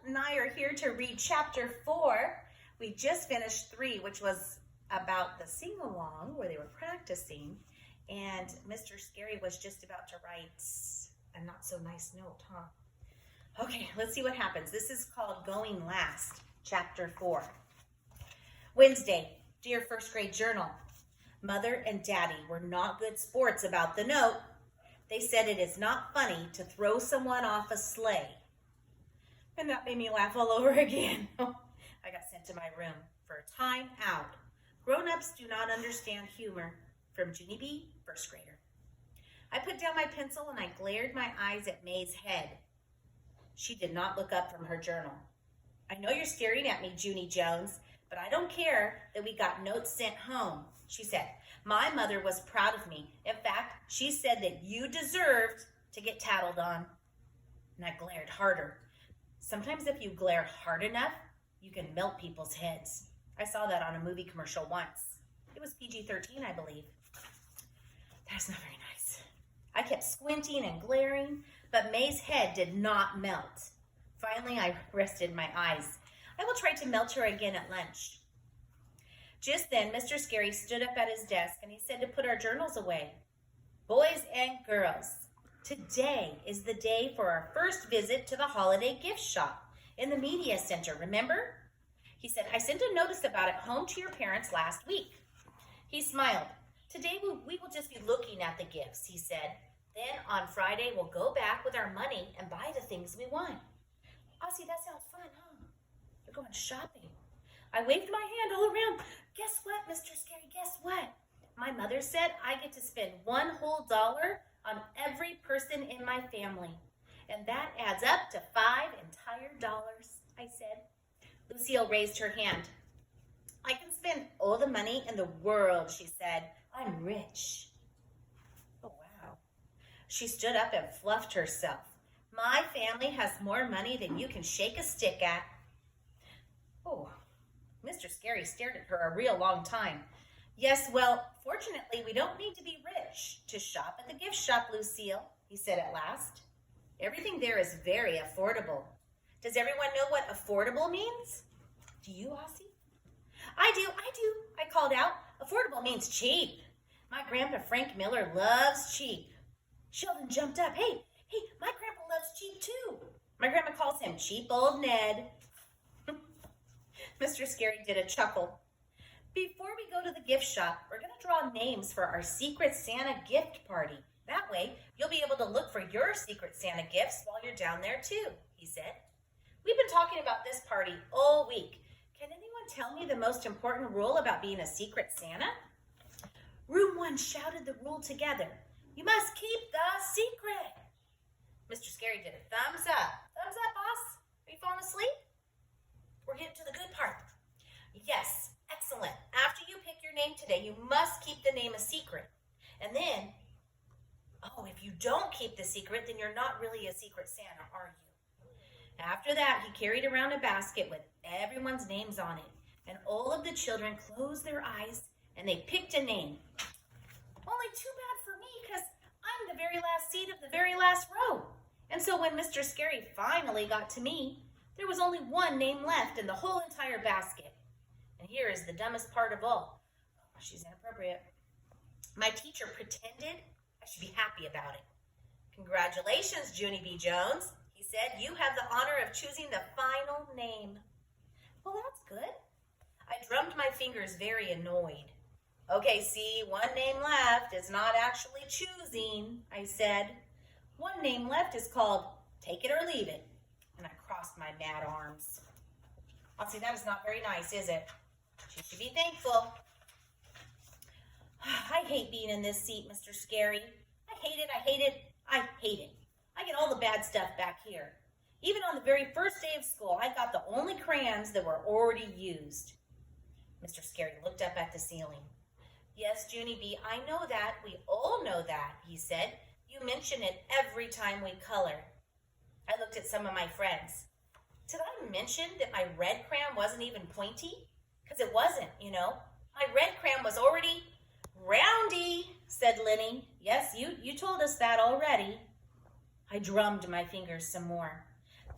and I are here to read chapter 4. We just finished 3, which was about the sing-along where they were practicing, and Mr. Scary was just about to write a not-so-nice note, huh? Okay, let's see what happens. This is called Going Last, chapter 4. Wednesday, dear first grade journal. Mother and Daddy were not good sports about the note. They said it is not funny to throw someone off a sleigh. And that made me laugh all over again. I got sent to my room for a time out. Grown-ups do not understand humor. From Junie B, first grader. I put down my pencil and I glared my eyes at May's head. She did not look up from her journal. I know you're staring at me, Junie Jones, but I don't care that we got notes sent home, she said. My mother was proud of me. In fact, she said that you deserved to get tattled on. And I glared harder. Sometimes if you glare hard enough, you can melt people's heads. I saw that on a movie commercial once. It was PG-13, I believe. That's not very nice. I kept squinting and glaring, but May's head did not melt. Finally, I rested my eyes. I will try to melt her again at lunch. Just then, Mr. Scary stood up at his desk and he said to put our journals away. Boys and girls, today is the day for our first visit to the holiday gift shop in the media center, remember? He said, I sent a notice about it home to your parents last week. He smiled. Today we will just be looking at the gifts, he said. Then on Friday we'll go back with our money and buy the things we want. Aussie, that sounds fun, huh? You're going shopping. I waved my hand all around. Guess what, Mr. Scary, guess what? My mother said I get to spend $1 whole on every person in my family. And that adds up to $5 entire dollars, I said. Lucille raised her hand. I can spend all the money in the world, she said. I'm rich. Oh, wow. She stood up and fluffed herself. My family has more money than you can shake a stick at. Oh, Mr. Scary stared at her a real long time. Yes, well, fortunately, we don't need to be rich to shop at the gift shop, Lucille, he said at last. Everything there is very affordable. Does everyone know what affordable means? Do you, Aussie? I do, I called out. Affordable means cheap. My Grandpa Frank Miller loves cheap. Sheldon jumped up. Hey, my grandpa loves cheap too. My grandma calls him cheap old Ned. Mr. Scary did a chuckle. Before we go to the gift shop, we're going to draw names for our Secret Santa gift party. That way, you'll be able to look for your Secret Santa gifts while you're down there too, he said. We've been talking about this party all week. Can anyone tell me the most important rule about being a Secret Santa? Room 1 shouted the rule together. You must keep the secret. Mr. Scary did a thumbs up. Thumbs up, boss. Are you falling asleep? We're getting to the good part. Yes, excellent. After you pick your name today, you must keep the name a secret. And then, if you don't keep the secret, then you're not really a Secret Santa, are you? After that, he carried around a basket with everyone's names on it. And all of the children closed their eyes and they picked a name. Only too bad for me because I'm the very last seat of the very last row. And so when Mr. Scary finally got to me, there was only one name left in the whole entire basket. And here is the dumbest part of all. Oh, she's inappropriate. My teacher pretended I should be happy about it. Congratulations, Junie B. Jones, he said. You have the honor of choosing the final name. Well, that's good. I drummed my fingers very annoyed. Okay, see, one name left is not actually choosing, I said. One name left is called Take It or Leave It. And I crossed my mad arms. I'll see, that is not very nice, is it? She should be thankful. I hate being in this seat, Mr. Scary. I hate it. I get all the bad stuff back here. Even on the very first day of school, I got the only crayons that were already used. Mr. Scary looked up at the ceiling. Yes, Junie B, I know that. We all know that, he said. You mention it every time we color. I looked at some of my friends. Did I mention that my red crayon wasn't even pointy? Because it wasn't, you know. My red crayon was already roundy, said Lenny. Yes, you told us that already. I drummed my fingers some more.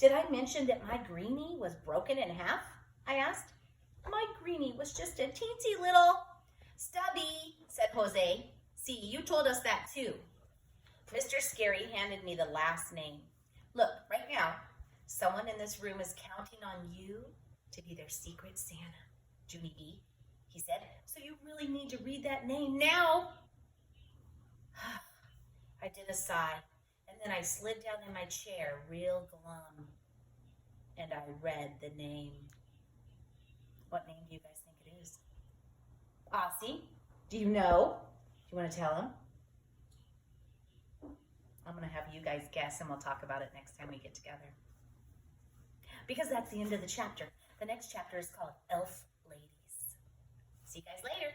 did I mention that my greenie was broken in half? I asked. My greenie was just a teensy little stubby, said Jose. See, you told us that too. Mr. Scary handed me the last name. Look, right now, someone in this room is counting on you to be their secret Santa, Junie B, he said. So you really need to read that name now. I did a sigh, and then I slid down in my chair real glum, and I read the name. What name do you guys think it is? Aussie, do you know? Do you want to tell him? I'm going to have you guys guess, and we'll talk about it next time we get together. Because that's the end of the chapter. The next chapter is called Elf Ladies. See you guys later.